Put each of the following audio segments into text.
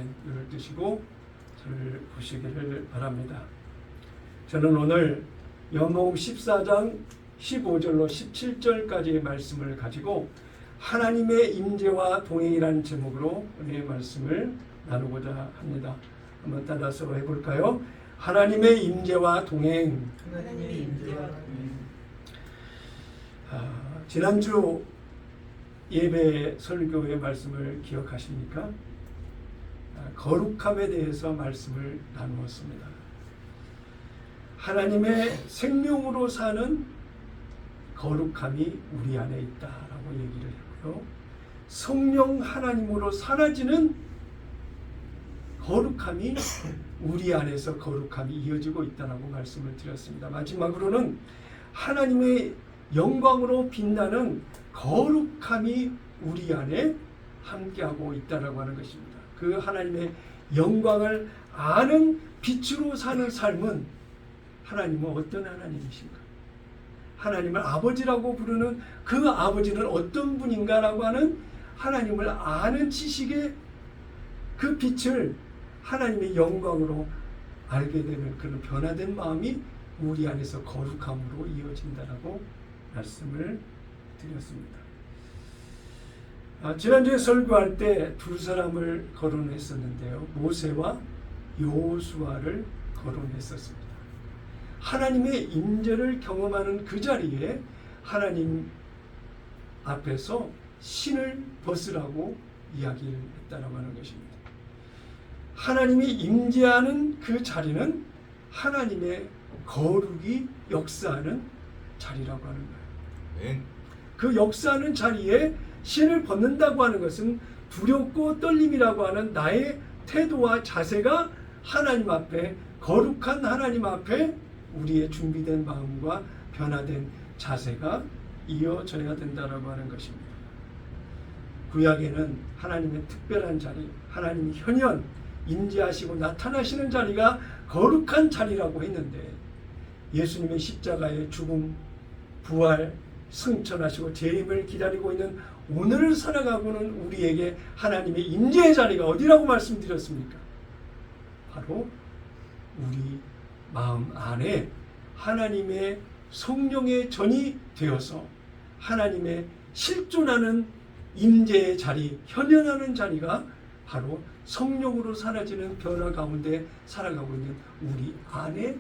아멘. 눈을 뜨시고 저를 보시기를 바랍니다. 저는 오늘 요한복음 14장 15절로 17절까지의 말씀을 가지고 하나님의 임재와 동행이라는 제목으로 오늘의 말씀을 나누고자 합니다. 한번 따라서 해볼까요? 하나님의 임재와 동행. 하나님의 임재와 동행. 지난주 예배 설교의 말씀을 기억하십니까? 거룩함에 대해서 말씀을 나누었습니다. 하나님의 생명으로 사는 거룩함이 우리 안에 있다라고 얘기를 했고요. 성령 하나님으로 사라지는 거룩함이 우리 안에서 거룩함이 이어지고 있다라고 말씀을 드렸습니다. 마지막으로는 하나님의 영광으로 빛나는 거룩함이 우리 안에 함께하고 있다라고 하는 것입니다. 그 하나님의 영광을 아는 빛으로 사는 삶은 하나님은 어떤 하나님이신가? 하나님을 아버지라고 부르는 그 아버지는 어떤 분인가라고 하는 하나님을 아는 지식의 그 빛을 하나님의 영광으로 알게 되는 그런 변화된 마음이 우리 안에서 거룩함으로 이어진다라고 말씀을 드렸습니다. 지난주에 설교할 때 두 사람을 거론했었는데요. 모세와 여호수아를 거론했었습니다. 하나님의 임재를 경험하는 그 자리에 하나님 앞에서 신을 벗으라고 이야기를 했다라고 하는 것입니다. 하나님이 임재하는 그 자리는 하나님의 거룩이 역사하는 자리라고 하는 거예요. 그 역사하는 자리에 신을 벗는다고 하는 것은 두렵고 떨림이라고 하는 나의 태도와 자세가 하나님 앞에, 거룩한 하나님 앞에 우리의 준비된 마음과 변화된 자세가 이어져야 된다라고 하는 것입니다. 구약에는 하나님의 특별한 자리, 하나님이 현현 임재하시고 나타나시는 자리가 거룩한 자리라고 했는데, 예수님의 십자가의 죽음, 부활, 승천하시고 재림을 기다리고 있는 오늘을 살아가고는 우리에게 하나님의 임재의 자리가 어디라고 말씀드렸습니까? 바로 우리 마음 안에 하나님의 성령의 전이 되어서 하나님의 실존하는 임재의 자리, 현현하는 자리가 바로 성령으로 사라지는 변화 가운데 살아가고 있는 우리 안에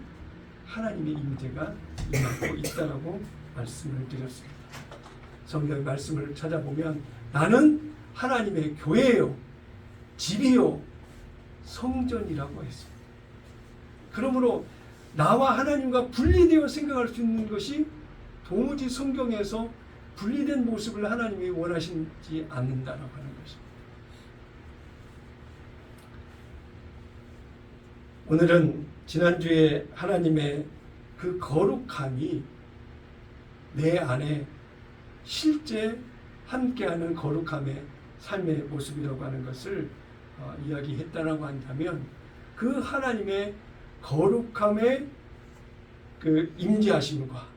하나님의 임재가 임하고 있다라고 말씀을 드렸습니다. 성경의 말씀을 찾아보면 나는 하나님의 교회요, 집이요, 성전이라고 했습니다. 그러므로 나와 하나님과 분리되어 생각할 수 있는 것이 도무지 성경에서 분리된 모습을 하나님이 원하시지 않는다라고 하는 것입니다. 오늘은 지난주에 하나님의 그 거룩함이 내 안에 실제 함께하는 거룩함의 삶의 모습이라고 하는 것을 이야기했다라고 한다면, 그 하나님의 거룩함의 그 임재하심과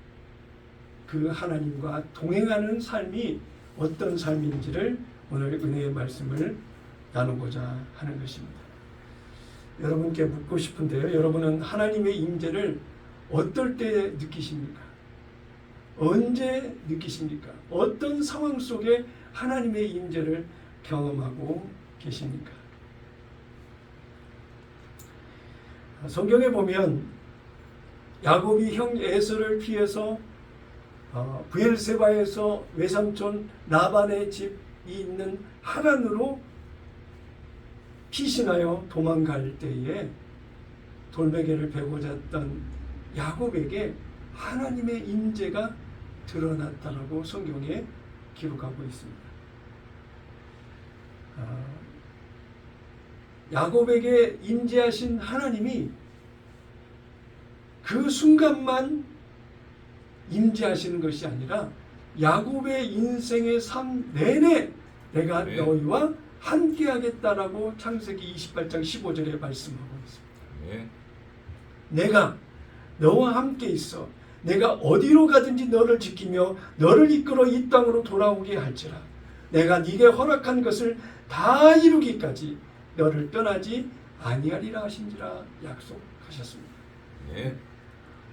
그 하나님과 동행하는 삶이 어떤 삶인지를 오늘 은혜의 말씀을 나누고자 하는 것입니다. 여러분께 묻고 싶은데요. 여러분은 하나님의 임재를 어떨 때 느끼십니까? 언제 느끼십니까? 어떤 상황 속에 하나님의 임재를 경험하고 계십니까? 성경에 보면 야곱이 형 에서를 피해서 브엘세바에서 외삼촌 라반의 집이 있는 하란으로 피신하여 도망갈 때에 돌베개를 베고 잤던 야곱에게 하나님의 임재가 드러났다라고 성경에 기록하고 있습니다. 야곱에게 임재하신 하나님이 그 순간만 임재하시는 것이 아니라 야곱의 인생의 삶 내내 내가 너희와 함께하겠다라고 창세기 28장 15절에 말씀하고 있습니다. 내가 너와 함께 있어 내가 어디로 가든지 너를 지키며 너를 이끌어 이 땅으로 돌아오게 할지라. 내가 네게 허락한 것을 다 이루기까지 너를 떠나지 아니하리라 하신지라 약속하셨습니다. 네.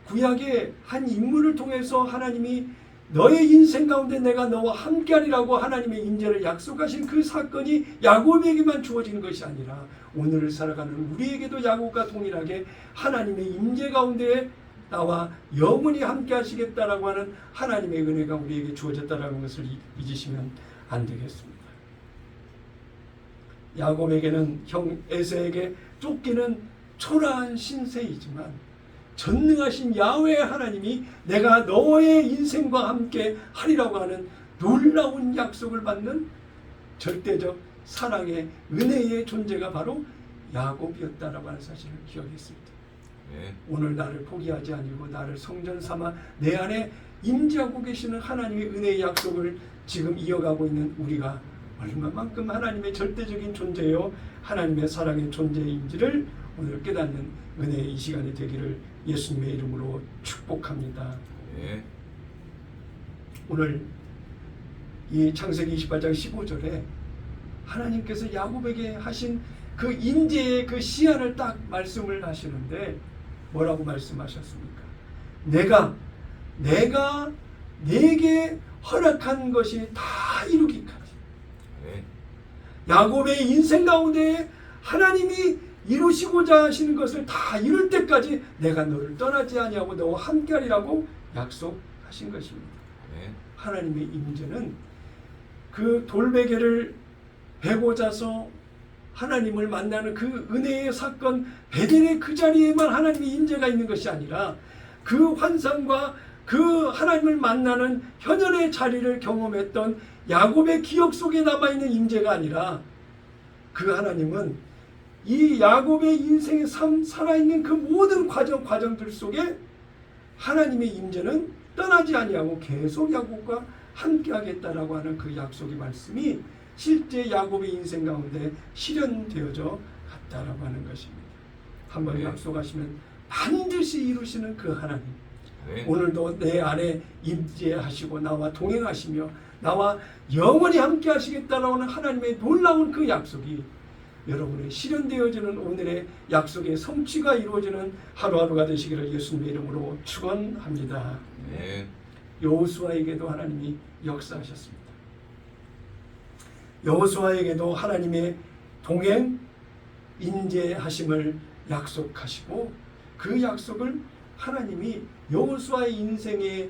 구약의 한 인물을 통해서 하나님이 너의 인생 가운데 내가 너와 함께하리라고 하나님의 인재를 약속하신 그 사건이 야곱에게만 주어지는 것이 아니라 오늘을 살아가는 우리에게도 야곱과 동일하게 하나님의 인재 가운데 나와 영원히 함께 하시겠다라고 하는 하나님의 은혜가 우리에게 주어졌다라는 것을 잊으시면 안 되겠습니다. 야곱에게는 형 에서에게 쫓기는 초라한 신세이지만 전능하신 야훼 하나님이 내가 너의 인생과 함께 하리라고 하는 놀라운 약속을 받는 절대적 사랑의 은혜의 존재가 바로 야곱이었다라고 하는 사실을 기억했습니다. 네. 오늘 나를 포기하지 아니고 나를 성전 삼아 내 안에 임재하고 계시는 하나님의 은혜의 약속을 지금 이어가고 있는 우리가 얼마만큼 하나님의 절대적인 존재요 하나님의 사랑의 존재인지를 오늘 깨닫는 은혜의 이 시간이 되기를 예수님의 이름으로 축복합니다. 네. 오늘 이 창세기 28장 15절에 하나님께서 야곱에게 하신 그 인재의 그 시한을 딱 말씀을 하시는데 뭐라고 말씀하셨습니까? 내가 네게 허락한 것이 다 이루기까지. 네. 야곱의 인생 가운데 하나님이 이루시고자 하시는 것을 다 이룰 때까지 내가 너를 떠나지 아니하고 너와 함께하리라고 약속하신 것입니다. 네. 하나님의 임재는 그 돌베개를 베고 자서 하나님을 만나는 그 은혜의 사건 베델의 그 자리에만 하나님의 임재가 있는 것이 아니라 그 환상과 그 하나님을 만나는 현현의 자리를 경험했던 야곱의 기억 속에 남아있는 임재가 아니라 그 하나님은 이 야곱의 인생의 삶 살아있는 그 모든 과정들 속에 하나님의 임재는 떠나지 아니하고 계속 야곱과 함께하겠다라고 하는 그 약속의 말씀이 실제 야곱의 인생 가운데 실현되어져 갔다라고 하는 것입니다. 한번 네. 약속하시면 반드시 이루시는 그 하나님. 네. 오늘도 내 안에 임재하시고 나와 동행하시며 나와 영원히 함께 하시겠다라고 하는 하나님의 놀라운 그 약속이 여러분의 실현되어지는 오늘의 약속의 성취가 이루어지는 하루하루가 되시기를 예수님의 이름으로 축원합니다. 네. 여호수아에게도 하나님이 역사하셨습니다. 여호수아에게도 하나님의 동행 인재하심을 약속하시고 그 약속을 하나님이 여호수아의 인생에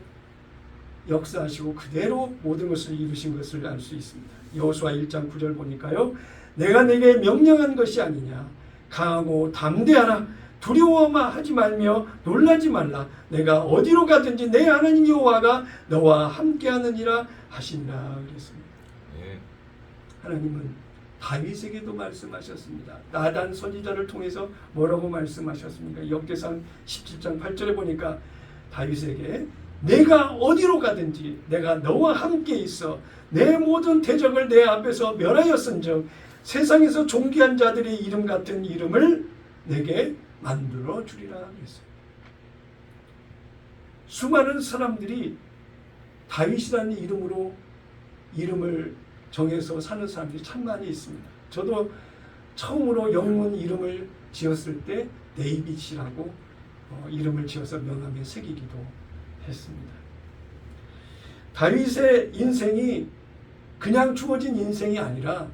역사하시고 그대로 모든 것을 이루신 것을 알 수 있습니다. 여호수아 1장 9절 보니까요. 내가 내게 명령한 것이 아니냐. 강하고 담대하라. 두려워하지 말며 놀라지 말라. 내가 어디로 가든지 내 하나님 여호와가 너와 함께하느니라 하시니라 그랬습니다. 네. 하나님은 다윗에게도 말씀하셨습니다. 나단 선지자를 통해서 뭐라고 말씀하셨습니까? 역대상 17장 8절에 보니까 다윗에게 내가 어디로 가든지 내가 너와 함께 있어 내 모든 대적을 내 앞에서 멸하였은즉 세상에서 존귀한 자들의 이름 같은 이름을 내게 만들어 주리라 했어요. 수많은 사람들이 다윗이라는 이름으로 이름을 정해서 사는 사람들이 참 많이 있습니다. 저도 처음으로 영문 이름을 지었을 때 데이빗이라고 이름을 지어서 명함에 새기기도 했습니다. 다윗의 인생이 그냥 주어진 인생이 아니라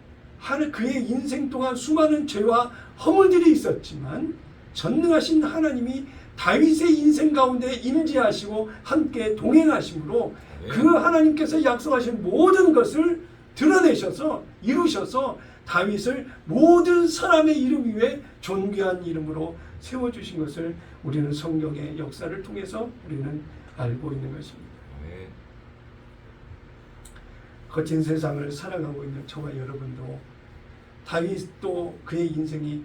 그의 인생 동안 수많은 죄와 허물들이 있었지만 전능하신 하나님이 다윗의 인생 가운데 임재하시고 함께 동행하심으로 그 하나님께서 약속하신 모든 것을 드러내셔서 이루셔서 다윗을 모든 사람의 이름 위에 존귀한 이름으로 세워주신 것을 우리는 성경의 역사를 통해서 우리는 알고 있는 것입니다. 네. 거친 세상을 살아가고 있는 저와 여러분도 다윗도 그의 인생이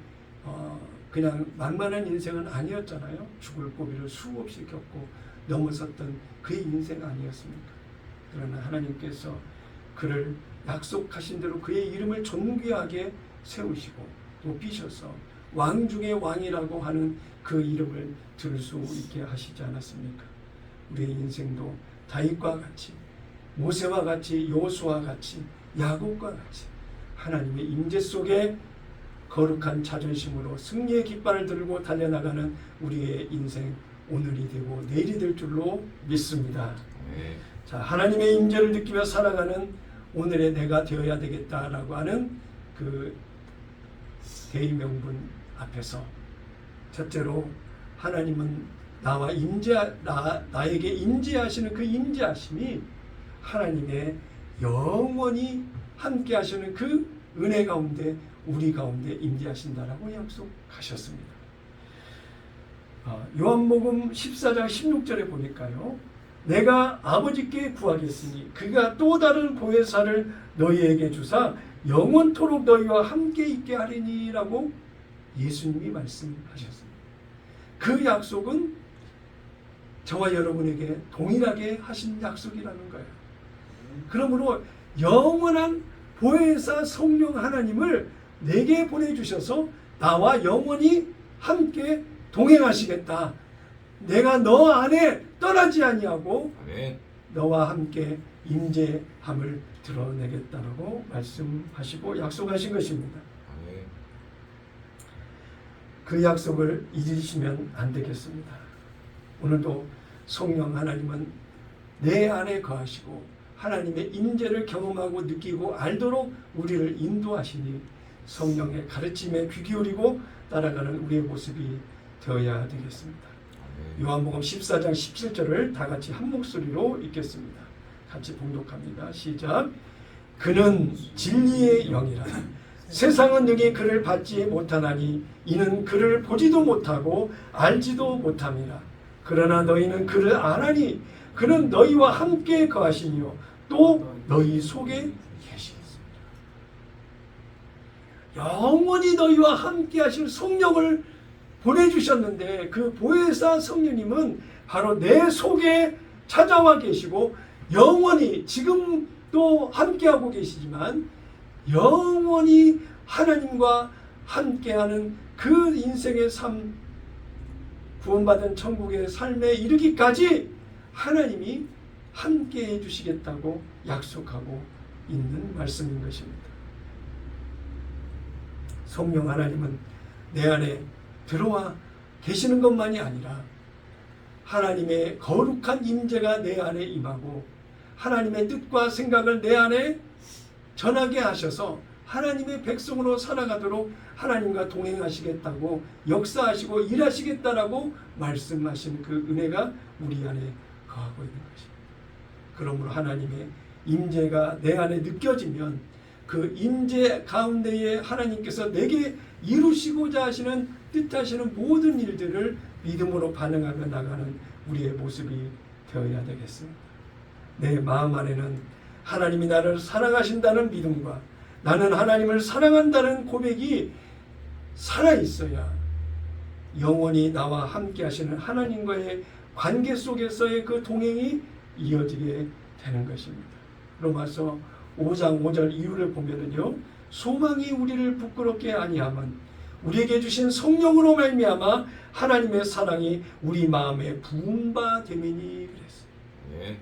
그냥 만만한 인생은 아니었잖아요. 죽을 고비를 수없이 겪고 넘어섰던 그의 인생 아니었습니까? 그러나 하나님께서 그를 약속하신 대로 그의 이름을 존귀하게 세우시고 높이셔서 왕 중의 왕이라고 하는 그 이름을 들을 수 있게 하시지 않았습니까? 우리의 인생도 다윗과 같이 모세와 같이 여호수아와 같이 야곱과 같이 하나님의 임재 속에 거룩한 자존심으로 승리의 깃발을 들고 달려나가는 우리의 인생 오늘이 되고 내일이 될 줄로 믿습니다. 아멘. 자, 하나님의 임재를 느끼며 살아가는 오늘의 내가 되어야 되겠다라고 하는 그 대의명분 앞에서 첫째로 하나님은 나에게 임재하시는 그 임재하심이 하나님의 영원히 함께 하시는 그 은혜 가운데 우리 가운데 임재하신다라고 약속하셨습니다. 요한복음 14장 16절에 보니까요. 내가 아버지께 구하겠으니 그가 또 다른 보혜사를 너희에게 주사 영원토록 너희와 함께 있게 하리니라고 예수님이 말씀하셨습니다. 그 약속은 저와 여러분에게 동일하게 하신 약속이라는 거예요. 그러므로 영원한 보혜사 성령 하나님을 내게 보내주셔서 나와 영원히 함께 동행하시겠다. 내가 너 안에 떠나지 아니하고 아멘. 너와 함께 임재함을 드러내겠다라고 말씀하시고 약속하신 것입니다. 아멘. 그 약속을 잊으시면 안 되겠습니다. 오늘도 성령 하나님은 내 안에 거하시고 하나님의 임재를 경험하고 느끼고 알도록 우리를 인도하시니 성령의 가르침에 귀 기울이고 따라가는 우리의 모습이 되어야 되겠습니다. 아멘. 요한복음 14장 17절을 다 같이 한 목소리로 읽겠습니다. 같이 봉독합니다. 시작. 그는 진리의 영이라 세상은 능히 그를 받지 못하나니 이는 그를 보지도 못하고 알지도 못함이라. 그러나 너희는 그를 아나니 그는 너희와 함께 거하시니요 또 너희 속에 계시겠습니다. 영원히 너희와 함께 하실 성령을 보내주셨는데 그 보혜사 성령님은 바로 내 속에 찾아와 계시고 영원히 지금도 함께하고 계시지만 영원히 하나님과 함께하는 그 인생의 삶, 구원받은 천국의 삶에 이르기까지 하나님이 함께해 주시겠다고 약속하고 있는 말씀인 것입니다. 성령 하나님은 내 안에 들어와 계시는 것만이 아니라 하나님의 거룩한 임재가 내 안에 임하고 하나님의 뜻과 생각을 내 안에 전하게 하셔서 하나님의 백성으로 살아가도록 하나님과 동행하시겠다고 역사하시고 일하시겠다라고 말씀하신 그 은혜가 우리 안에 거하고 있는 것입니다. 그러므로 하나님의 임재가 내 안에 느껴지면 그 임재 가운데에 하나님께서 내게 이루시고자 하시는 뜻하시는 모든 일들을 믿음으로 반응하며 나가는 우리의 모습이 되어야 되겠습니다. 내 마음 안에는 하나님이 나를 사랑하신다는 믿음과 나는 하나님을 사랑한다는 고백이 살아있어야 영원히 나와 함께 하시는 하나님과의 관계 속에서의 그 동행이 이어지게 되는 것입니다. 로마서 5장 5절 이유를 보면은요, 소망이 우리를 부끄럽게 아니함은 우리에게 주신 성령으로 말미암아 하나님의 사랑이 우리 마음에 부은 바 됨이니 그랬어요. 네.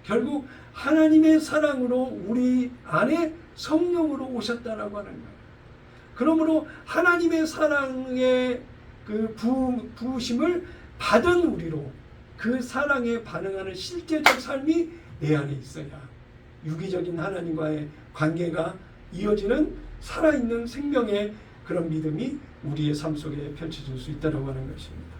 결국 하나님의 사랑으로 우리 안에 성령으로 오셨다라고 하는 거예요. 그러므로 하나님의 사랑의 그 부으심을 받은 우리로 그 사랑에 반응하는 실제적 삶이 내 안에 있어야 유기적인 하나님과의 관계가 이어지는 살아있는 생명의 그런 믿음이 우리의 삶 속에 펼쳐질 수 있다고 하는 것입니다.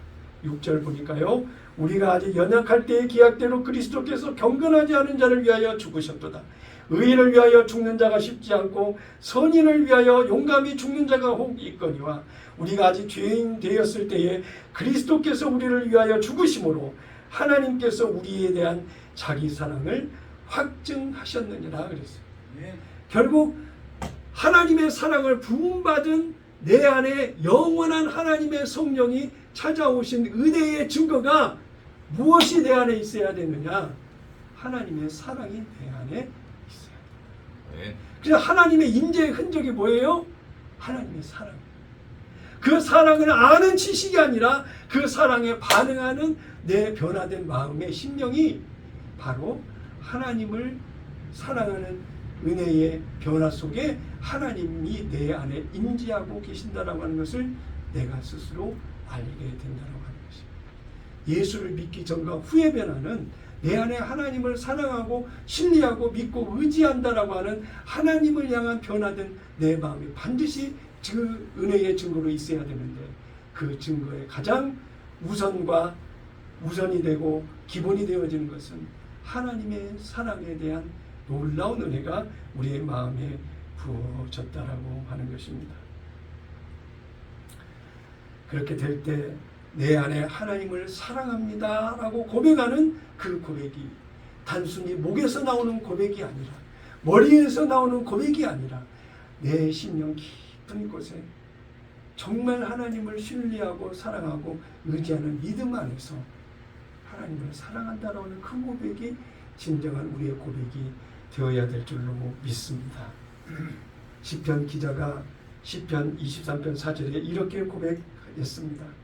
6절 보니까요. 우리가 아직 연약할 때의 기약대로 그리스도께서 경건하지 않은 자를 위하여 죽으셨도다. 의인을 위하여 죽는 자가 쉽지 않고 선인을 위하여 용감히 죽는 자가 혹 있거니와 우리가 아직 죄인 되었을 때에 그리스도께서 우리를 위하여 죽으심으로 하나님께서 우리에 대한 자기 사랑을 확증하셨느니라 그랬어요. 결국 하나님의 사랑을 부음받은 내 안에 영원한 하나님의 성령이 찾아오신 은혜의 증거가 무엇이 내 안에 있어야 되느냐? 하나님의 사랑이 내 안에 있어야 돼요. 네. 그래서 하나님의 임재의 흔적이 뭐예요? 하나님의 사랑. 그 사랑을 아는 지식이 아니라 그 사랑에 반응하는 내 변화된 마음의 심령이 바로 하나님을 사랑하는 은혜의 변화 속에 하나님이 내 안에 임재하고 계신다라고 하는 것을 내가 스스로 알게 된다라고 하는 것입니다. 예수를 믿기 전과 후의 변화는 내 안에 하나님을 사랑하고 신뢰하고 믿고 의지한다라고 하는 하나님을 향한 변화된 내 마음이 반드시 그 은혜의 증거로 있어야 되는데, 그 증거의 가장 우선이 되고 기본이 되어지는 것은 하나님의 사랑에 대한 놀라운 은혜가 우리의 마음에 부어졌다라고 하는 것입니다. 그렇게 될 때 내 안에 하나님을 사랑합니다 라고 고백하는 그 고백이 단순히 목에서 나오는 고백이 아니라, 머리에서 나오는 고백이 아니라 내 심령 깊은 곳에 정말 하나님을 신뢰하고 사랑하고 의지하는 믿음 안에서 하나님을 사랑한다라고 하는 그 고백이 진정한 우리의 고백이 되어야 될 줄로 믿습니다. 시편 기자가 시편 23편 4절에 이렇게 고백했습니다.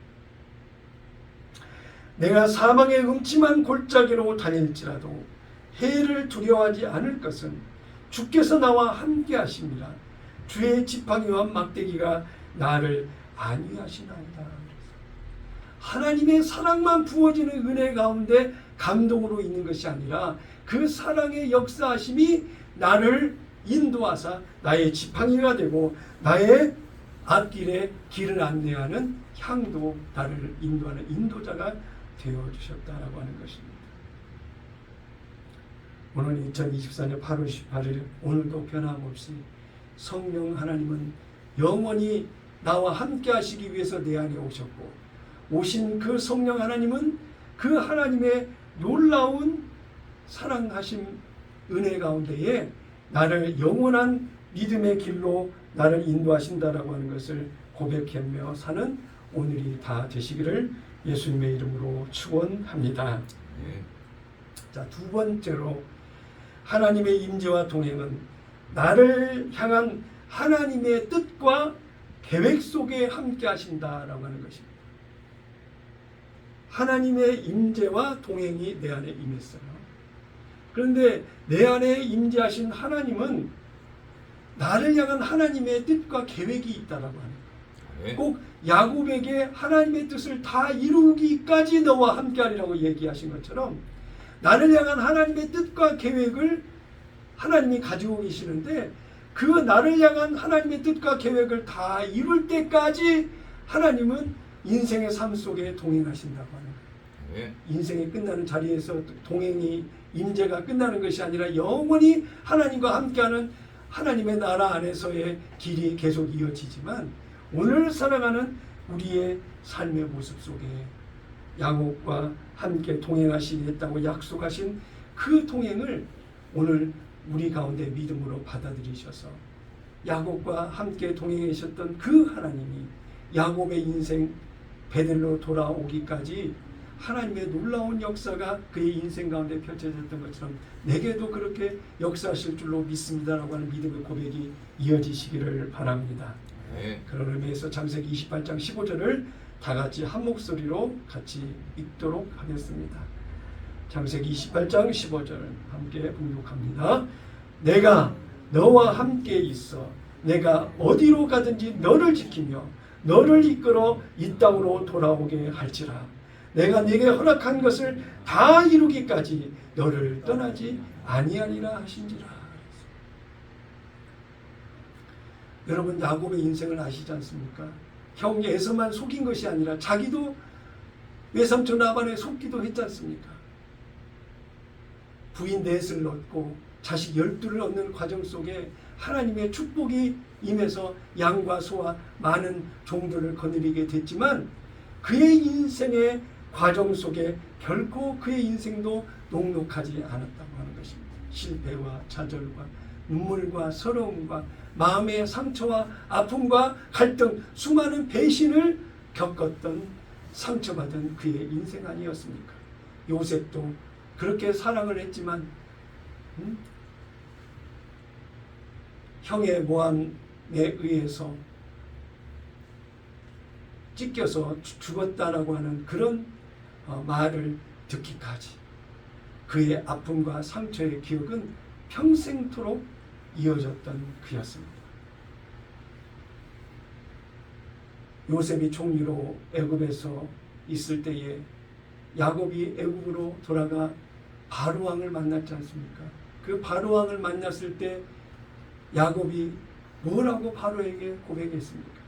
내가 사망의 음침한 골짜기로 다닐지라도 해를 두려워하지 않을 것은 주께서 나와 함께 하심이라. 주의 지팡이와 막대기가 나를 안위하시나이다. 하나님의 사랑만 부어지는 은혜 가운데 감동으로 있는 것이 아니라 그 사랑의 역사하심이 나를 인도하사 나의 지팡이가 되고 나의 앞길에 길을 안내하는 향도, 나를 인도하는 인도자가 되어주셨다라고 하는 것입니다. 오늘 2024년 8월 18일 오늘도 변함없이 성령 하나님은 영원히 나와 함께 하시기 위해서 내 안에 오셨고, 오신 그 성령 하나님은 그 하나님의 놀라운 사랑하심 은혜 가운데에 나를 영원한 믿음의 길로 나를 인도하신다라고 하는 것을 고백하며 사는 오늘이 다 되시기를 예수님의 이름으로 축원합니다. 네. 자, 두 번째로 하나님의 임재와 동행은 나를 향한 하나님의 뜻과 계획 속에 함께 하신다라고 하는 것입니다. 하나님의 임재와 동행이 내 안에 임했어요. 그런데 내 안에 임재하신 하나님은 나를 향한 하나님의 뜻과 계획이 있다라고 하는 거예요. 네. 꼭 야곱에게 하나님의 뜻을 다 이루기까지 너와 함께하리라고 얘기하신 것처럼 나를 향한 하나님의 뜻과 계획을 하나님이 가지고 계시는데, 그 나를 향한 하나님의 뜻과 계획을 다 이룰 때까지 하나님은 인생의 삶 속에 동행하신다고 하는 거예요. 네. 인생이 끝나는 자리에서 동행이 임재가 끝나는 것이 아니라 영원히 하나님과 함께하는 하나님의 나라 안에서의 길이 계속 이어지지만, 오늘 살아가는 우리의 삶의 모습 속에 야곱과 함께 동행하시겠다고 약속하신 그 동행을 오늘 우리 가운데 믿음으로 받아들이셔서 야곱과 함께 동행하셨던 그 하나님이 야곱의 인생 베델로 돌아오기까지 하나님의 놀라운 역사가 그의 인생 가운데 펼쳐졌던 것처럼 내게도 그렇게 역사하실 줄로 믿습니다라고 하는 믿음의 고백이 이어지시기를 바랍니다. 네. 그런 의미에서 창세기 28장 15절을 다 같이 한 목소리로 같이 읽도록 하겠습니다. 창세기 28장 15절 함께 봉독합니다. 내가 너와 함께 있어 내가 어디로 가든지 너를 지키며 너를 이끌어 이 땅으로 돌아오게 할지라. 내가 네게 허락한 것을 다 이루기까지 너를 떠나지 아니하리라 하신지라. 여러분, 야곱의 인생을 아시지 않습니까? 형 에서만 속인 것이 아니라 자기도 외삼촌 라반에 속기도 했지 않습니까? 부인 넷을 얻고 자식 12를 얻는 과정 속에 하나님의 축복이 임해서 양과 소와 많은 종들을 거느리게 됐지만, 그의 인생의 과정 속에 결코 그의 인생도 녹록하지 않았다고 하는 것입니다. 실패와 좌절과 눈물과 서러움과 마음의 상처와 아픔과 갈등, 수많은 배신을 겪었던 상처받은 그의 인생 아니었습니까? 요셉도 그렇게 사랑을 했지만 형의 모함에 의해서 찢겨서 죽었다라고 하는 그런 말을 듣기까지 그의 아픔과 상처의 기억은 평생토록 이어졌던 그였습니다. 요셉이 총리로 애굽에서 있을 때에 야곱이 애굽으로 돌아가 바로 왕을 만났지 않습니까? 그 바로 왕을 만났을 때 야곱이 뭐라고 바로에게 고백했습니까?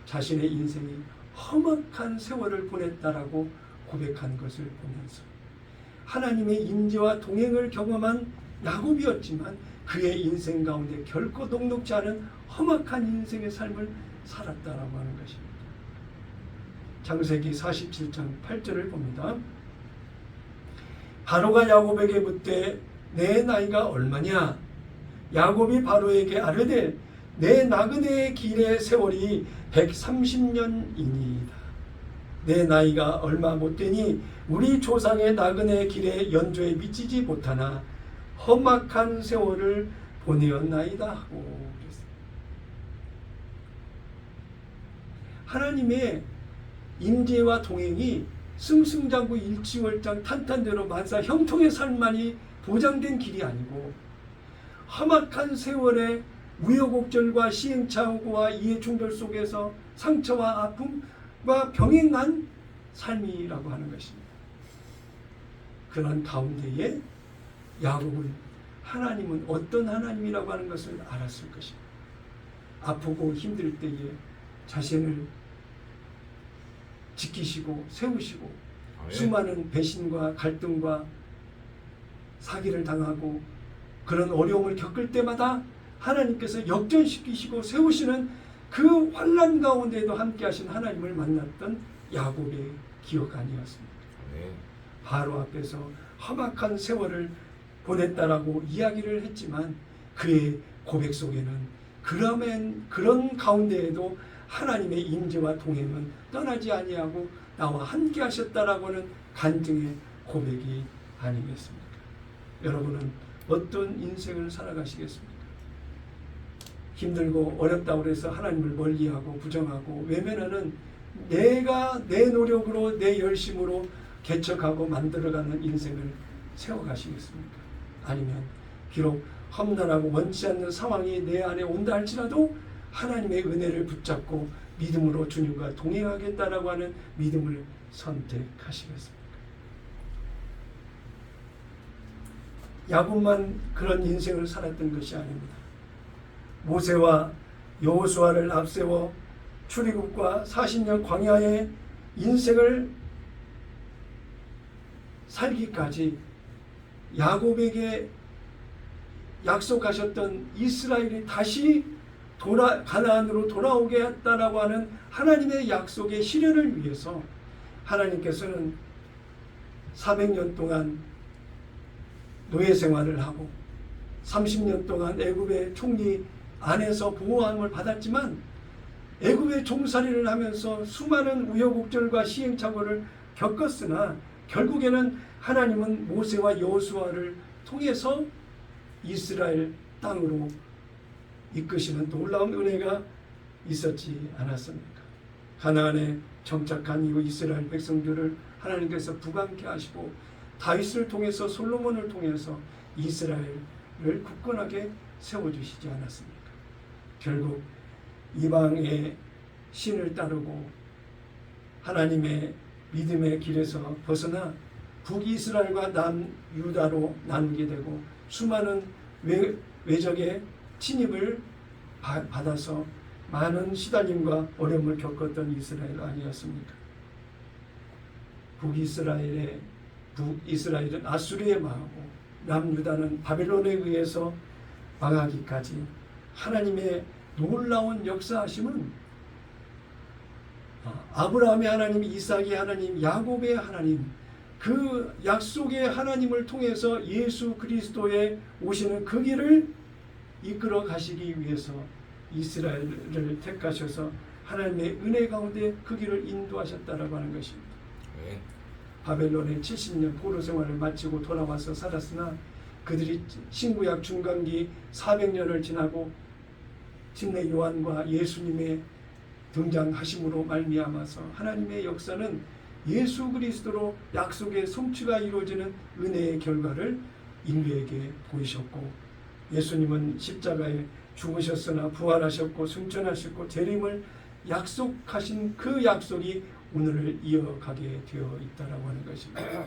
자신의 인생이 험악한 세월을 보냈다라고 고백한 것을 보면서 하나님의 인재와 동행을 경험한 야곱이었지만 그의 인생 가운데 결코 녹록지 않은 험악한 인생의 삶을 살았다라고 하는 것입니다. 창세기 47장 8절을 봅니다. 바로가 야곱에게 묻되 내 나이가 얼마냐? 야곱이 바로에게 아뢰되 내 나그네의 길의 세월이 130년이니이다. 내 나이가 얼마 못되니 우리 조상의 나그네 길의 연조에 미치지 못하나 험악한 세월을 보내었나이다 하고 그랬습니다. 하나님의 임재와 동행이 승승장구 일치월장 탄탄대로 만사 형통의 삶만이 보장된 길이 아니고 험악한 세월의 우여곡절과 시행착오와 이해충돌 속에서 상처와 아픔과 병행한 삶이라고 하는 것입니다. 그런 가운데에 야곱은 하나님은 어떤 하나님이라고 하는 것을 알았을 것입니다. 아프고 힘들 때에 자신을 지키시고 세우시고 수많은 배신과 갈등과 사기를 당하고 그런 어려움을 겪을 때마다 하나님께서 역전시키시고 세우시는 그 환난 가운데에도 함께 하신 하나님을 만났던 야곱의 기억 아니었습니까? 바로 앞에서 험악한 세월을 보냈다라고 이야기를 했지만 그의 고백 속에는 그런 가운데에도 하나님의 임재와 동행은 떠나지 아니하고 나와 함께 하셨다라고 하는 간증의 고백이 아니겠습니까? 여러분은 어떤 인생을 살아가시겠습니까? 힘들고 어렵다고 해서 하나님을 멀리하고 부정하고 외면하는 내가 내 노력으로 내 열심으로 개척하고 만들어가는 인생을 세워가시겠습니까? 아니면 비록 험난하고 원치 않는 상황이 내 안에 온다 할지라도 하나님의 은혜를 붙잡고 믿음으로 주님과 동행하겠다라고 하는 믿음을 선택하시겠습니까? 야곱만 그런 인생을 살았던 것이 아닙니다. 모세와 여호수아를 앞세워 출애굽과 40년 광야의 인생을 살기까지 야곱에게 약속하셨던 이스라엘이 다시 가나안으로 돌아오게 했다라고 하는 하나님의 약속의 실현을 위해서 하나님께서는 400년 동안 노예 생활을 하고 30년 동안 애굽의 총리 안에서 보호함을 받았지만 애굽의 종살이를 하면서 수많은 우여곡절과 시행착오를 겪었으나 결국에는 하나님은 모세와 여호수아를 통해서 이스라엘 땅으로 이끄시는 놀라운 은혜가 있었지 않았습니까? 가나안에 정착한 이후 이스라엘 백성들을 하나님께서 부강케 하시고 다윗을 통해서 솔로몬을 통해서 이스라엘을 굳건하게 세워주시지 않았습니까? 결국 이방의 신을 따르고 하나님의 믿음의 길에서 벗어나 북이스라엘과 남유다로 나누게 되고 수많은 외적의 침입을 받아서 많은 시달림과 어려움을 겪었던 이스라엘 아니었습니까? 북이스라엘은 아수르에 망하고 남유다는 바벨론에 의해서 망하기까지 하나님의 놀라운 역사하심은 아브라함의 하나님, 이삭의 하나님, 야곱의 하나님, 그 약속의 하나님을 통해서 예수 그리스도의 오시는 그 길을 이끌어 가시기 위해서 이스라엘을 택하셔서 하나님의 은혜 가운데 그 길을 인도하셨다라고 하는 것입니다. 바벨론의 70년 포로 생활을 마치고 돌아와서 살았으나 그들이 신구약 중간기 400년을 지나고 침례 요한과 예수님의 등장하심으로 말미암아서 하나님의 역사는 예수 그리스도로 약속의 성취가 이루어지는 은혜의 결과를 인류에게 보이셨고 예수님은 십자가에 죽으셨으나 부활하셨고 승천하셨고 재림을 약속하신 그 약속이 오늘을 이어가게 되어 있다라고 하는 것입니다.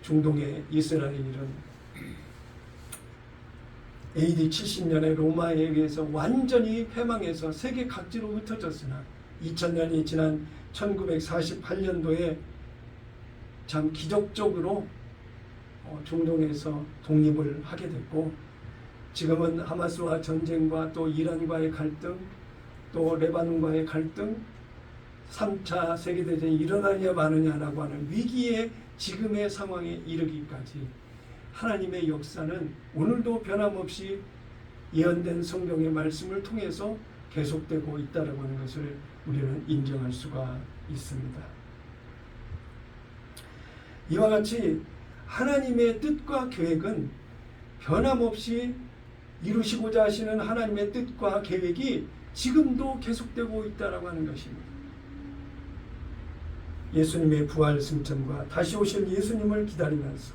중동의 이스라엘은 AD 70년에 로마에 의해서 완전히 패망해서 세계 각지로 흩어졌으나 2000년이 지난 1948년도에 참 기적적으로 중동에서 독립을 하게 됐고, 지금은 하마스와 전쟁과 또 이란과의 갈등, 또 레바논과의 갈등, 3차 세계대전이 일어나냐 마느냐라고 하는 위기의 지금의 상황에 이르기까지 하나님의 역사는 오늘도 변함없이 예언된 성경의 말씀을 통해서 계속되고 있다라고 하는 것을 우리는 인정할 수가 있습니다. 이와 같이 하나님의 뜻과 계획은 변함없이 이루시고자 하시는 하나님의 뜻과 계획이 지금도 계속되고 있다라고 하는 것입니다. 예수님의 부활 승천과 다시 오실 예수님을 기다리면서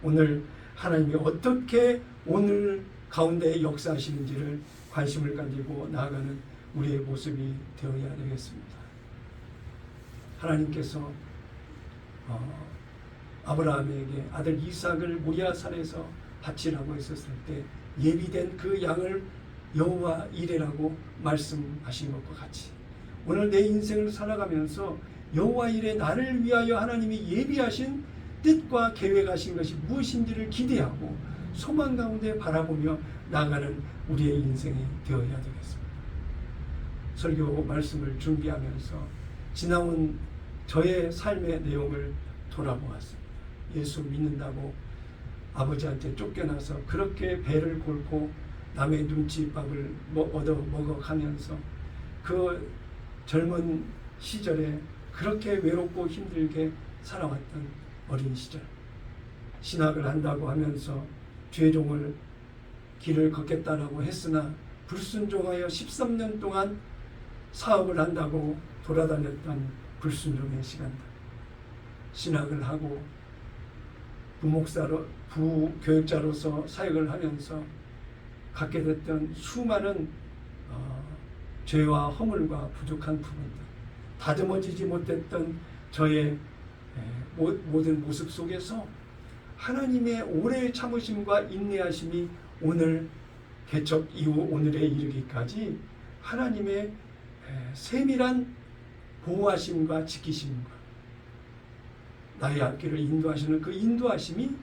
오늘 하나님이 어떻게 오늘 가운데 역사하시는지를 관심을 가지고 나아가는 우리의 모습이 되어야 되겠습니다. 하나님께서 아브라함에게 아들 이삭을 모리아산에서 바치라고 했었을 때 예비된 그 양을 여호와 이레라고 말씀하신 것과 같이 오늘 내 인생을 살아가면서 여호와 이레 나를 위하여 하나님이 예비하신 뜻과 계획하신 것이 무엇인지를 기대하고 소망 가운데 바라보며 나아가는 우리의 인생이 되어야 되겠습니다. 설교 말씀을 준비하면서 지나온 저의 삶의 내용을 돌아보았습니다. 예수 믿는다고 아버지한테 쫓겨나서 그렇게 배를 골고 남의 눈치밥을 얻어 먹어가면서 그 젊은 시절에 그렇게 외롭고 힘들게 살아왔던 어린 시절, 신학을 한다고 하면서 죄종을 길을 걷겠다라고 했으나 불순종하여 13년 동안 사업을 한다고 돌아다녔던 불순종의 시간들, 신학을 하고 부교육자로서 사역을 하면서 갖게 됐던 수많은 죄와 허물과 부족한 부분들, 다듬어지지 못했던 저의 모든 모습 속에서 하나님의 오래 참으심과 인내하심이 오늘 개척 이후 오늘에 이르기까지 하나님의 세밀한 보호하심과 지키심과 나의 앞길을 인도하시는 그 인도하심이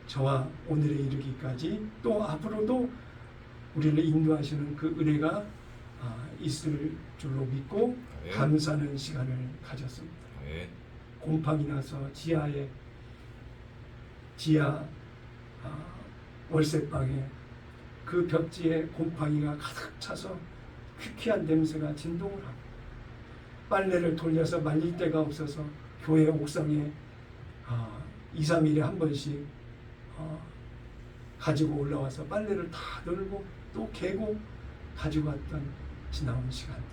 저와 오늘에 이르기까지 또 앞으로도 우리를 인도하시는 그 은혜가 있을 줄로 믿고 감사하는 시간을 가졌습니다. 곰팡이 나서 지하 월세방에 그 벽지에 곰팡이가 가득 차서 퀴퀴한 냄새가 진동을 하고 빨래를 돌려서 말릴 데가 없어서 교회 옥상에 2, 3일에 한 번씩 가지고 올라와서 빨래를 다 널고 또 개고 가지고 왔던 지나온 시간들,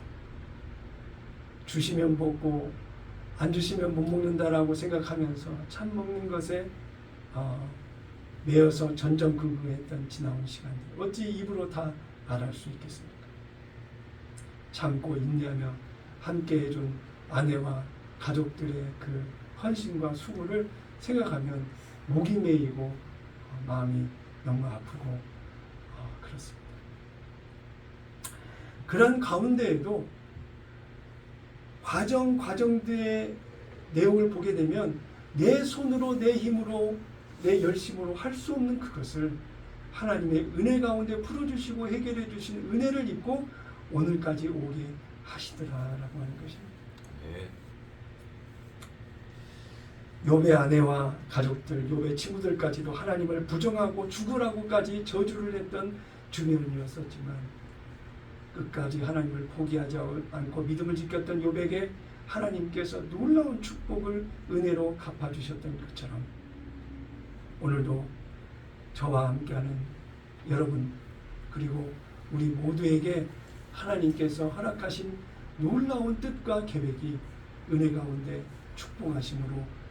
주시면 먹고 안 주시면 못 먹는다라고 생각하면서 참 먹는 것에 매여서 전전긍긍했던 지나온 시간들, 어찌 입으로 다 말할 수 있겠습니까? 참고 인내하며 함께 해준 아내와 가족들의 그 헌신과 수고를 생각하면 목이 메이고 마음이 너무 아프고 그렇습니다. 그런 가운데에도 과정들의 내용을 보게 되면 내 손으로 내 힘으로 내 열심으로 할 수 없는 그것을 하나님의 은혜 가운데 풀어주시고 해결해 주신 은혜를 입고 오늘까지 오게 하시더라라고 하는 것입니다. 욥의 아내와 가족들, 욥의 친구들까지도 하나님을 부정하고 죽으라고까지 저주를 했던 주민이었었지만 끝까지 하나님을 포기하지 않고 믿음을 지켰던 욥에게 하나님께서 놀라운 축복을 은혜로 갚아주셨던 것처럼 오늘도 저와 함께하는 여러분 그리고 우리 모두에게 하나님께서 허락하신 놀라운 뜻과 계획이 은혜 가운데 축복하심으로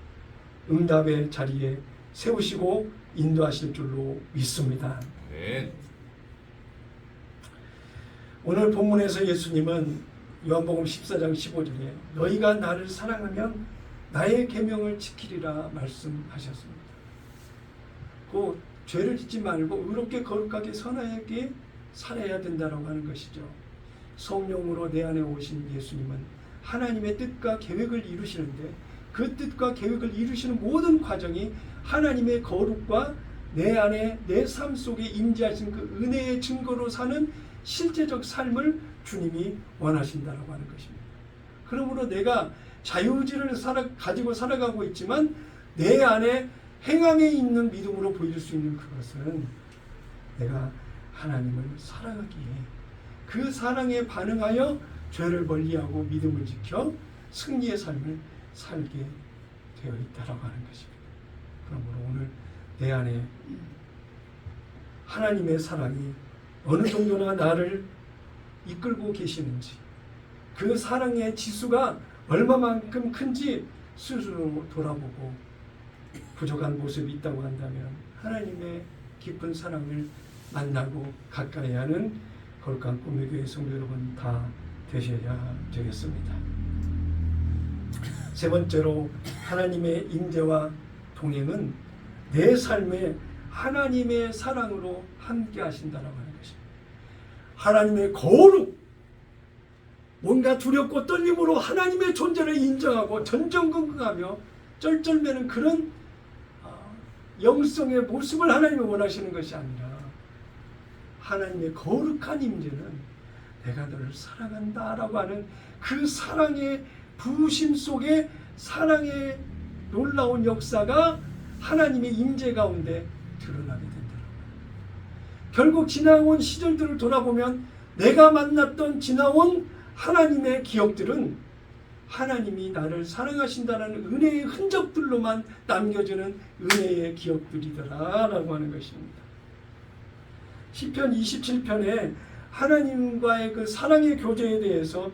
응답의 자리에 세우시고 인도하실 줄로 믿습니다. 오늘 본문에서 예수님은 요한복음 14장 15절에 너희가 나를 사랑하면 나의 계명을 지키리라 말씀하셨습니다. 그 죄를 짓지 말고 의롭게 거룩하게 선하게 살아야 된다고 하는 것이죠. 성령으로 내 안에 오신 예수님은 하나님의 뜻과 계획을 이루시는데 그 뜻과 계획을 이루시는 모든 과정이 하나님의 거룩과 내 안에 내 삶 속에 임재하신 그 은혜의 증거로 사는 실제적 삶을 주님이 원하신다라고 하는 것입니다. 그러므로 내가 자유의지를 가지고 살아가고 있지만 내 안에 행함에 있는 믿음으로 보일 수 있는 그것은 내가 하나님을 사랑하기에 그 사랑에 반응하여 죄를 멀리하고 믿음을 지켜 승리의 삶을 살게 되어 있다라고 하는 것입니다. 그러므로 오늘 내 안에 하나님의 사랑이 어느 정도나 나를 이끌고 계시는지 그 사랑의 지수가 얼마만큼 큰지 스스로 돌아보고 부족한 모습이 있다고 한다면 하나님의 깊은 사랑을 만나고 가까이 하는 거룩한 꿈의 교회 성도 여러분 다 되셔야 되겠습니다. 세 번째로 하나님의 임재와 동행은 내 삶에 하나님의 사랑으로 함께 하신다라고 하는 것입니다. 하나님의 거룩, 뭔가 두렵고 떨림으로 하나님의 존재를 인정하고 전전긍긍하며 쩔쩔매는 그런 영성의 모습을 하나님이 원하시는 것이 아니라 하나님의 거룩한 임재는 내가 너를 사랑한다라고 하는 그 사랑의 부으심 속에 사랑의 놀라운 역사가 하나님의 임재 가운데 드러나게 된다. 결국 지나온 시절들을 돌아보면 내가 만났던 지나온 하나님의 기억들은 하나님이 나를 사랑하신다는 은혜의 흔적들로만 남겨지는 은혜의 기억들이더라라고 하는 것입니다. 시편 27편에 하나님과의 그 사랑의 교제에 대해서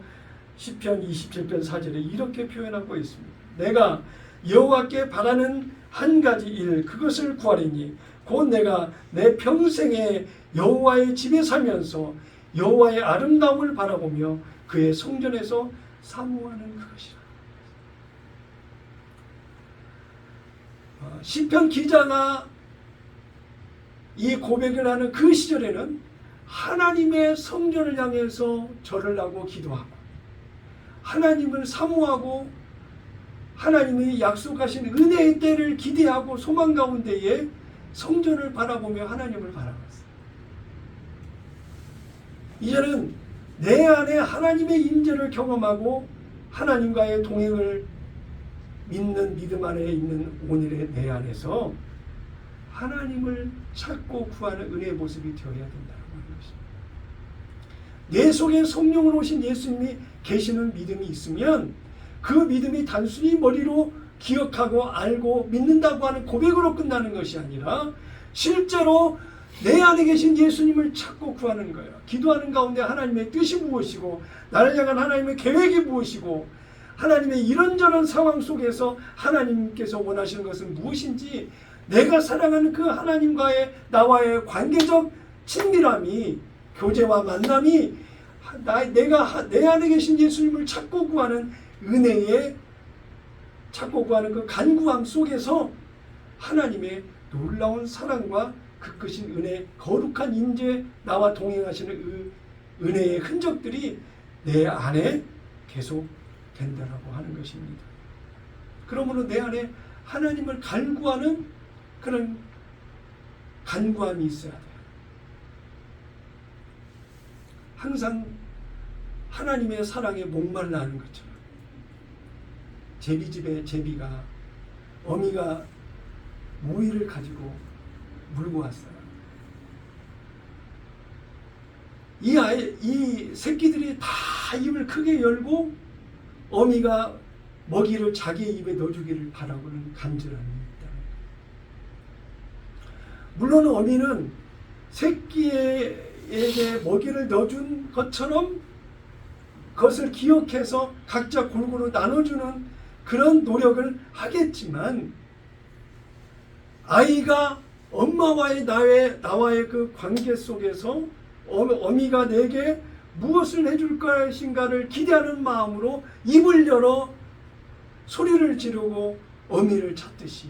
시편 27편 4절에 이렇게 표현하고 있습니다. 내가 여호와께 바라는 한 가지 일 그것을 구하리니 곧 내가 내 평생에 여호와의 집에 살면서 여호와의 아름다움을 바라보며 그의 성전에서 사모하는 그것이라. 시편 기자가 이 고백을 하는 그 시절에는 하나님의 성전을 향해서 절을 하고 기도하고 하나님을 사모하고 하나님이 약속하신 은혜의 때를 기대하고 소망 가운데에 성전을 바라보며 하나님을 바라봤어요. 이제는 내 안에 하나님의 임재를 경험하고 하나님과의 동행을 믿는 믿음 안에 있는 오늘의 내 안에서 하나님을 찾고 구하는 은혜의 모습이 되어야 된다고 하는 것입니다. 내 속에 성령으로 오신 예수님이 계시는 믿음이 있으면 그 믿음이 단순히 머리로 기억하고 알고 믿는다고 하는 고백으로 끝나는 것이 아니라 실제로 내 안에 계신 예수님을 찾고 구하는 거예요. 기도하는 가운데 하나님의 뜻이 무엇이고 나를 향한 하나님의 계획이 무엇이고 하나님의 이런저런 상황 속에서 하나님께서 원하시는 것은 무엇인지 내가 사랑하는 그 하나님과의 나와의 관계적 친밀함이 교제와 만남이 내가 내 안에 계신 예수님을 찾고 구하는 은혜에 찾고 구하는 그 간구함 속에서 하나님의 놀라운 사랑과 그 크신 은혜, 거룩한 임재, 나와 동행하시는 그 은혜의 흔적들이 내 안에 계속 된다라고 하는 것입니다. 그러므로 내 안에 하나님을 간구하는 그런 간구함이 있어야 돼요. 항상 하나님의 사랑에 목말라 하는 것처럼 제비집에 제비가 어미가 모이를 가지고 물고 왔어요. 이 새끼들이 다 입을 크게 열고 어미가 먹이를 자기의 입에 넣어주기를 바라고는 간절함이 있다. 물론 어미는 새끼에게 먹이를 넣어준 것처럼 그것을 기억해서 각자 골고루 나눠주는 그런 노력을 하겠지만 아이가 엄마와의 나와의 그 관계 속에서 어미가 내게 무엇을 해줄 것인가를 기대하는 마음으로 입을 열어 소리를 지르고 어미를 찾듯이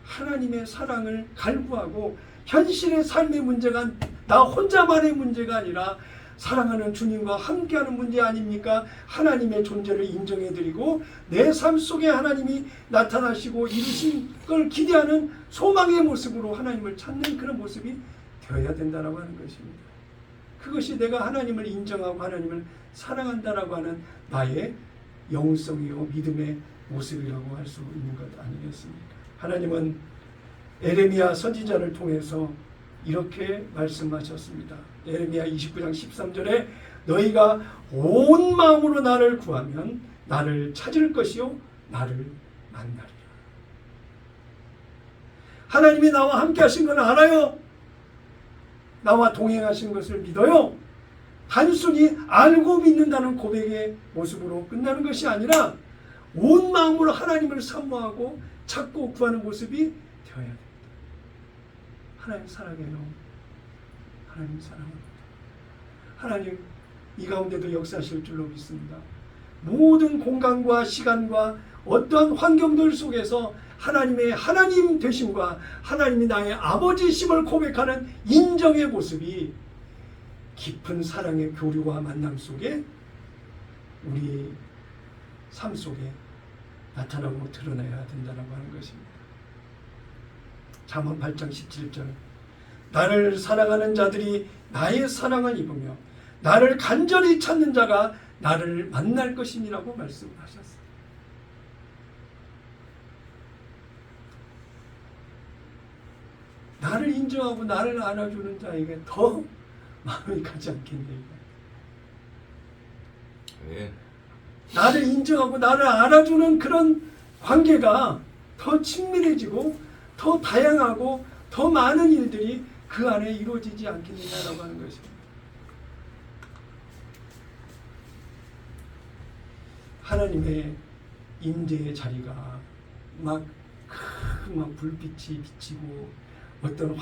하나님의 사랑을 갈구하고 현실의 삶의 문제가 나 혼자만의 문제가 아니라 사랑하는 주님과 함께하는 문제 아닙니까? 하나님의 존재를 인정해드리고 내 삶 속에 하나님이 나타나시고 이루신 걸 기대하는 소망의 모습으로 하나님을 찾는 그런 모습이 되어야 된다고 하는 것입니다. 그것이 내가 하나님을 인정하고 하나님을 사랑한다라고 하는 나의 영성이요 믿음의 모습이라고 할 수 있는 것 아니겠습니까? 하나님은 에레미야 선지자를 통해서 이렇게 말씀하셨습니다. 에레미야 29장 13절에 너희가 온 마음으로 나를 구하면 나를 찾을 것이요 나를 만나리라. 하나님이 나와 함께 하신 건 알아요. 나와 동행하신 것을 믿어요. 단순히 알고 믿는다는 고백의 모습으로 끝나는 것이 아니라 온 마음으로 하나님을 사모하고 찾고 구하는 모습이 되어야 됩니다. 하나님 사랑해요. 하나님 사랑합니다. 하나님 이 가운데도 역사하실 줄로 믿습니다. 모든 공간과 시간과 어떠한 환경들 속에서 하나님의 하나님 되심과 하나님이 나의 아버지심을 고백하는 인정의 모습이 깊은 사랑의 교류와 만남 속에 우리 삶 속에 나타나고 드러나야 된다고 하는 것입니다. 잠언 8장 17절 나를 사랑하는 자들이 나의 사랑을 입으며 나를 간절히 찾는 자가 나를 만날 것이니라고 말씀하셨어요. 나를 인정하고 나를 안아주는 자에게 더 마음이 가지 않겠네요. 네. 나를 인정하고 나를 알아주는 그런 관계가 더 친밀해지고 더 다양하고 더 많은 일들이 그 안에 이루어지지 않겠느냐라고 하는 것입니다. 하나님의 임재의 자리가 막 불빛이 비치고 어떤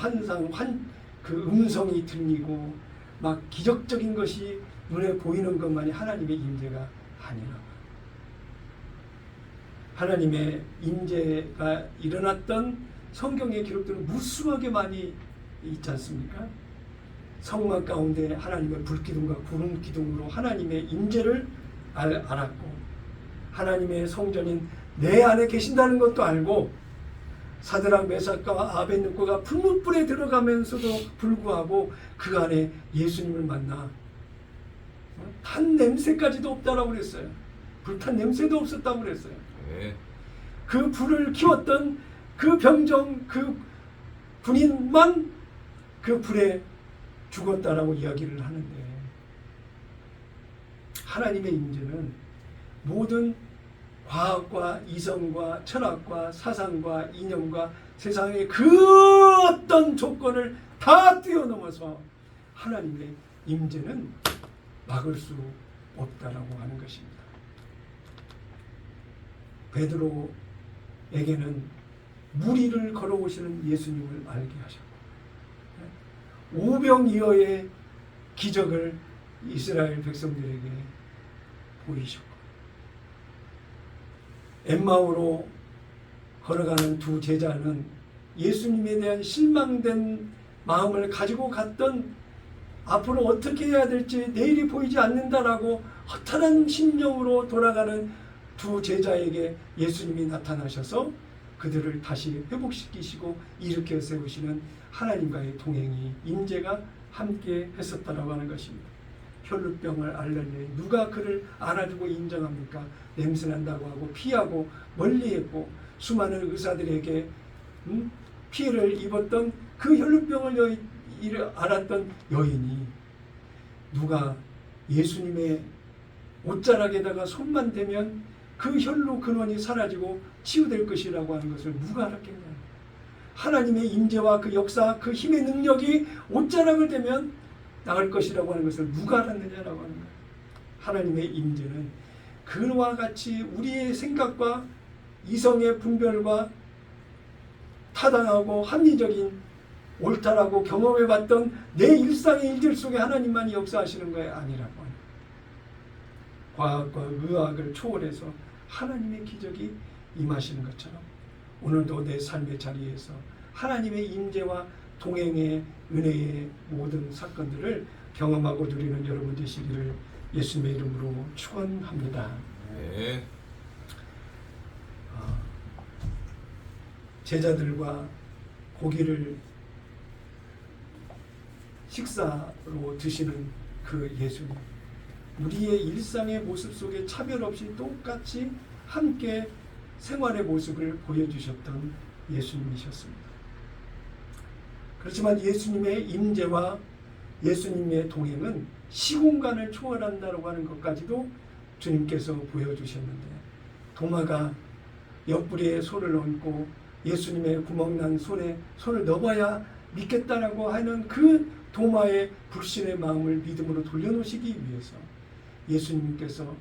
그 음성이 들리고 막 기적적인 것이 눈에 보이는 것만이 하나님의 임재가 아니라 하나님의 임재가 일어났던 성경의 기록들은 무수하게 많이 있지 않습니까? 성막 가운데 하나님의 불기둥과 구름 기둥으로 하나님의 임재를 알았고 하나님의 성전인 내 안에 계신다는 것도 알고 사드락 메삭과 아벳느고가 풀무불에 들어가면서도 불구하고 그 안에 예수님을 만나 탄 냄새까지도 없다라고 그랬어요. 불탄 냄새도 없었다고 그랬어요. 네. 그 불을 키웠던 그 병정 그 군인만 그 불에 죽었다라고 이야기를 하는데 하나님의 임재는 모든 과학과 이성과 철학과 사상과 이념과 세상의 그 어떤 조건을 다 뛰어넘어서 하나님의 임재는 막을 수 없다라고 하는 것입니다. 베드로에게는 무리를 걸어오시는 예수님을 알게 하셨고 오병이어의 기적을 이스라엘 백성들에게 보이셨고 엠마오로 걸어가는 두 제자는 예수님에 대한 실망된 마음을 가지고 갔던 앞으로 어떻게 해야 될지 내일이 보이지 않는다라고 허탈한 심령으로 돌아가는 두 제자에게 예수님이 나타나셔서 그들을 다시 회복시키시고 일으켜 세우시는 하나님과의 동행이 임재가 함께 했었다라고 하는 것입니다. 혈루병을 앓는 누가 그를 안아주고 인정합니까? 냄새난다고 하고 피하고 멀리했고 수많은 의사들에게 피해를 입었던 그 혈루병을 앓았던 여인이 누가 예수님의 옷자락에다가 손만 대면 그 혈루 근원이 사라지고 치유될 것이라고 하는 것을 누가 알았겠냐. 하나님의 임재와 그 역사 그 힘의 능력이 옷자락을 대면 나을 것이라고 하는 것을 누가 알았느냐라고 하는 거예요. 하나님의 임재는 그와 같이 우리의 생각과 이성의 분별과 타당하고 합리적인 옳다라고 경험해봤던 내 일상의 일들 속에 하나님만이 역사하시는 거예요? 아니라고 하는 거예요. 과학과 의학을 초월해서 하나님의 기적이 임하시는 것처럼 오늘도 내 삶의 자리에서 하나님의 임재와 동행의 은혜의 모든 사건들을 경험하고 누리는 여러분 되시기를 예수님의 이름으로 축원합니다. 네. 제자들과 고기를 식사로 드시는 그 예수님, 우리의 일상의 모습 속에 차별 없이 똑같이 함께 생활의 모습을 보여주셨던 예수님이셨습니다. 그렇지만 예수님의 임재와 예수님의 동행은 시공간을 초월한다고 하는 것까지도 주님께서 보여주셨는데, 도마가 옆구리에 손을 얹고 예수님의 구멍난 손에 손을 넣어봐야 믿겠다라고 하는 그 도마의 불신의 마음을 믿음으로 돌려놓으시기 위해서 예수님께서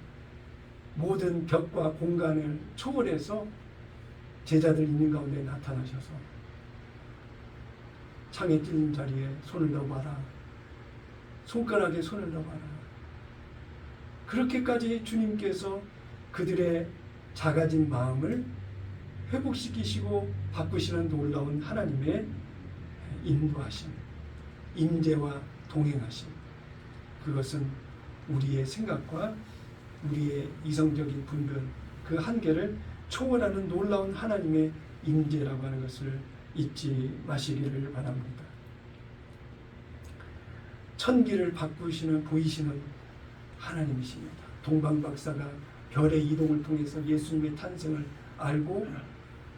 모든 벽과 공간을 초월해서 제자들 있는 가운데 나타나셔서 창에 찔린 자리에 손을 넣어봐라, 손가락에 손을 넣어봐라. 그렇게까지 주님께서 그들의 작아진 마음을 회복시키시고 바꾸시는 놀라운 하나님의 인도하심, 임재와 동행하심, 그것은 우리의 생각과 우리의 이성적인 분별 그 한계를 초월하는 놀라운 하나님의 임재라고 하는 것을 잊지 마시기를 바랍니다. 천기를 바꾸시는 보이시는 하나님이십니다. 동방박사가 별의 이동을 통해서 예수님의 탄생을 알고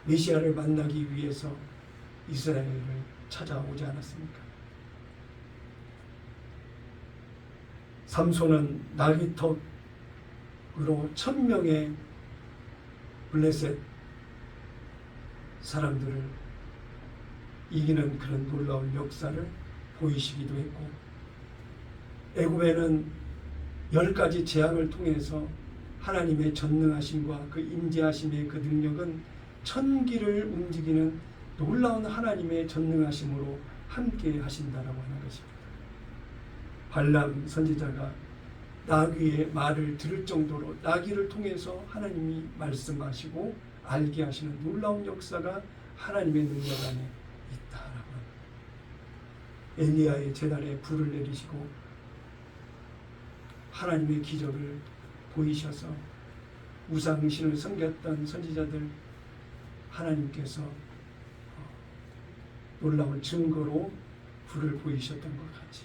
메시아를 만나기 위해서 이스라엘을 찾아오지 않았습니까? 삼손은 나귀턱으로 1000명의 블레셋 사람들을 이기는 그런 놀라운 역사를 보이시기도 했고, 애굽에는 10가지 재앙을 통해서 하나님의 전능하심과 그 임재하심의 그 능력은 천기를 움직이는 놀라운 하나님의 전능하심으로 함께 하신다라고 하는 것입니다. 발람 선지자가 나귀의 말을 들을 정도로 나귀를 통해서 하나님이 말씀하시고 알게 하시는 놀라운 역사가 하나님의 능력 안에 있다라고 합니다. 엘리야의 제단에 불을 내리시고 하나님의 기적을 보이셔서 우상신을 섬겼던 선지자들 하나님께서 놀라운 증거로 불을 보이셨던 것 같이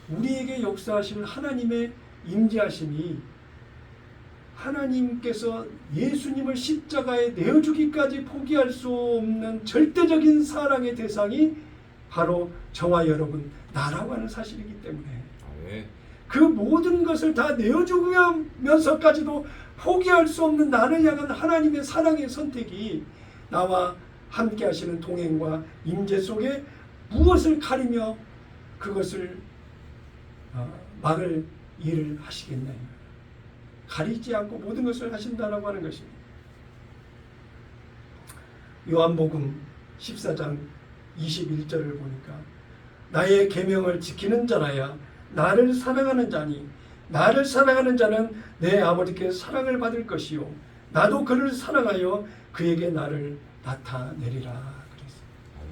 우리에게 역사하시는 하나님의 임재하심이, 하나님께서 예수님을 십자가에 내어주기까지 포기할 수 없는 절대적인 사랑의 대상이 바로 저와 여러분, 나라고 하는 사실이기 때문에 네. 그 모든 것을 다 내어주면서까지도 포기할 수 없는 나를 향한 하나님의 사랑의 선택이 나와 함께 하시는 동행과 임재 속에 무엇을 가리며 그것을 막을 일을 하시겠나요? 가리지 않고 모든 것을 하신다라고 하는 것입니다. 요한복음 14장 21절을 보니까 나의 계명을 지키는 자라야 나를 사랑하는 자니 나를 사랑하는 자는 내 아버지께 사랑을 받을 것이요 나도 그를 사랑하여 그에게 나를 나타내리라 그랬어요.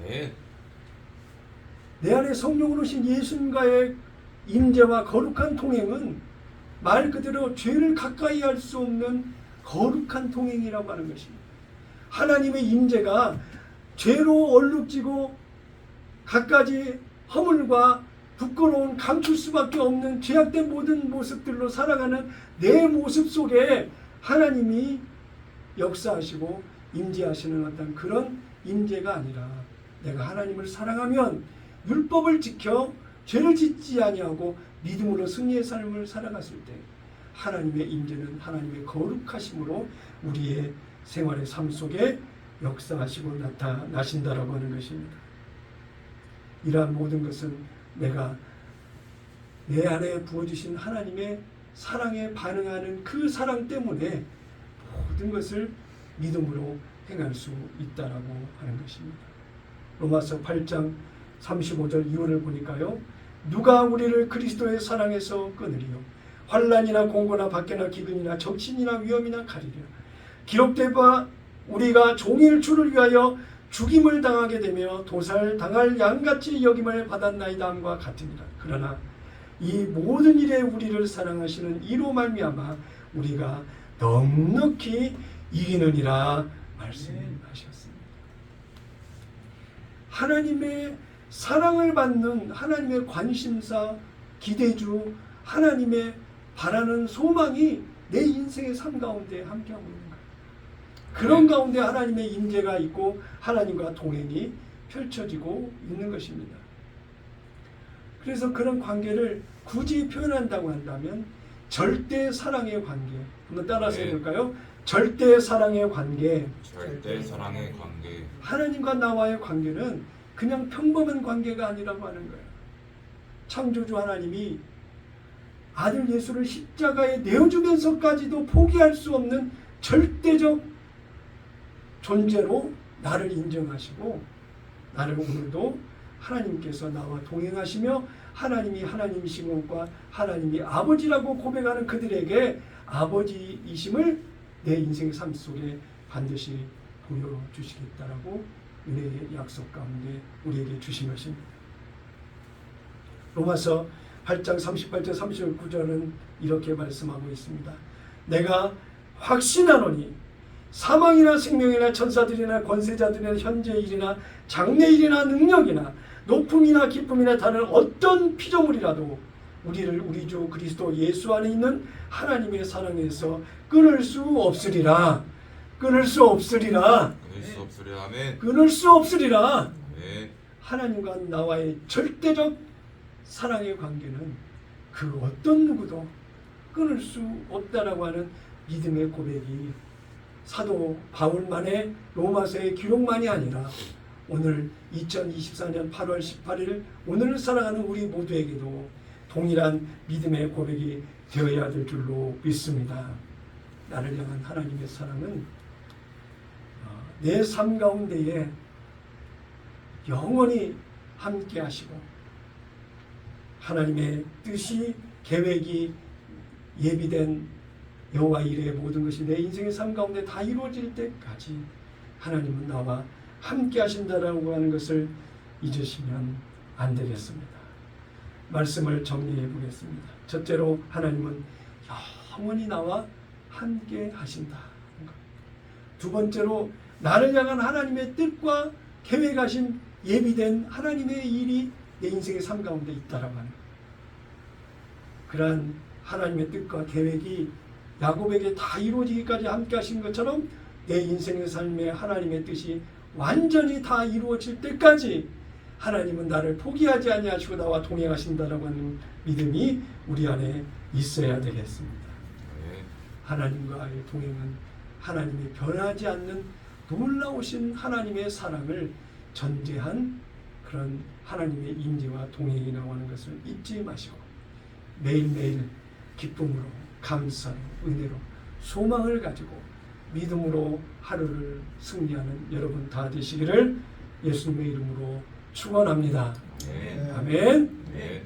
네. 내 안에 성령으로 오신 예수님과의 임재와 거룩한 동행은 말 그대로 죄를 가까이 할 수 없는 거룩한 동행이라고 하는 것입니다. 하나님의 임재가 죄로 얼룩지고 갖가지 허물과 부끄러운 감출 수밖에 없는 죄악된 모든 모습들로 살아가는 내 모습 속에 하나님이 역사하시고 임재하시는 어떤 그런 임재가 아니라 내가 하나님을 사랑하면 율법을 지켜 죄를 짓지 아니하고 믿음으로 승리의 삶을 살아갔을 때 하나님의 임재는 하나님의 거룩하심으로 우리의 생활의 삶 속에 역사하시고 나타나신다라고 하는 것입니다. 이러한 모든 것은 내가 내 안에 부어주신 하나님의 사랑에 반응하는 그 사랑 때문에 모든 것을 믿음으로 행할 수 있다라고 하는 것입니다. 로마서 8장 35절 이후를 보니까요. 누가 우리를 그리스도의 사랑에서 끊으리요? 환난이나 공고나 박해나 기근이나 적신이나 위험이나 가리랴. 기록된 바 우리가 종일 주를 위하여 죽임을 당하게 되며 도살당할 양같이 여김을 받았나이다 함과 같으니라. 그러나 이 모든 일에 우리를 사랑하시는 이로 말미암아 우리가 넉넉히 이기느니라 말씀하셨습니다. 하나님의 사랑을 받는 하나님의 관심사, 기대주, 하나님의 바라는 소망이 내 인생의 삶 가운데 함께하고 있는 거예요. 그런 가운데 하나님의 임재가 있고 하나님과 동행이 펼쳐지고 있는 것입니다. 그래서 그런 관계를 굳이 표현한다고 한다면 절대 사랑의 관계. 한번 따라서 해볼까요? 절대 사랑의 관계. 절대 사랑의 관계. 하나님과 나와의 관계는 그냥 평범한 관계가 아니라고 하는 거예요. 창조주 하나님이 아들 예수를 십자가에 내어주면서까지도 포기할 수 없는 절대적 존재로 나를 인정하시고 나를 오늘도 하나님께서 나와 동행하시며 하나님이 하나님이신 것과 하나님이 아버지라고 고백하는 그들에게 아버지이심을 내 인생의 삶 속에 반드시 보여주시겠다라고 은혜의 약속 가운데 우리에게 주신 것입니다. 로마서 8장 38절 39절은 이렇게 말씀하고 있습니다. 내가 확신하노니 사망이나 생명이나 천사들이나 권세자들이나 현재일이나 장래일이나 능력이나 높음이나 기쁨이나 다른 어떤 피조물이라도 우리를 우리 주 그리스도 예수 안에 있는 하나님의 사랑에서 끊을 수 없으리라. 끊을 수 없으리라. 끊을 수 없으리라. 아멘. 끊을 수 없으리라. 아멘. 하나님과 나와의 절대적 사랑의 관계는 그 어떤 누구도 끊을 수 없다라고 하는 믿음의 고백이 사도 바울만의 로마서의 기록만이 아니라 오늘 2024년 8월 18일 오늘을 살아가는 우리 모두에게도 동일한 믿음의 고백이 되어야 될 줄로 믿습니다. 나를 향한 하나님의 사랑은 내 삶 가운데에 영원히 함께 하시고 하나님의 뜻이 계획이 예비된 여호와 일의 모든 것이 내 인생의 삶 가운데 다 이루어질 때까지 하나님은 나와 함께 하신다라고 하는 것을 잊으시면 안 되겠습니다. 말씀을 정리해 보겠습니다. 첫째로 하나님은 영원히 나와 함께 하신다. 두 번째로 나를 향한 하나님의 뜻과 계획하신 예비된 하나님의 일이 내 인생의 삶 가운데 있다라고 하는 거예요. 그러한 하나님의 뜻과 계획이 야곱에게 다 이루어지기까지 함께 하신 것처럼 내 인생의 삶에 하나님의 뜻이 완전히 다 이루어질 때까지 하나님은 나를 포기하지 아니하시고 나와 동행하신다라고 하는 믿음이 우리 안에 있어야 되겠습니다. 하나님과의 동행은 하나님이 변하지 않는 놀라우신 하나님의 사랑을 전제한 그런 하나님의 임재와 동행이 나오는 것을 잊지 마시고 매일매일 기쁨으로 감사로 은혜로 소망을 가지고 믿음으로 하루를 승리하는 여러분 다 되시기를 예수님의 이름으로 축원합니다. 아멘. 아멘. 네.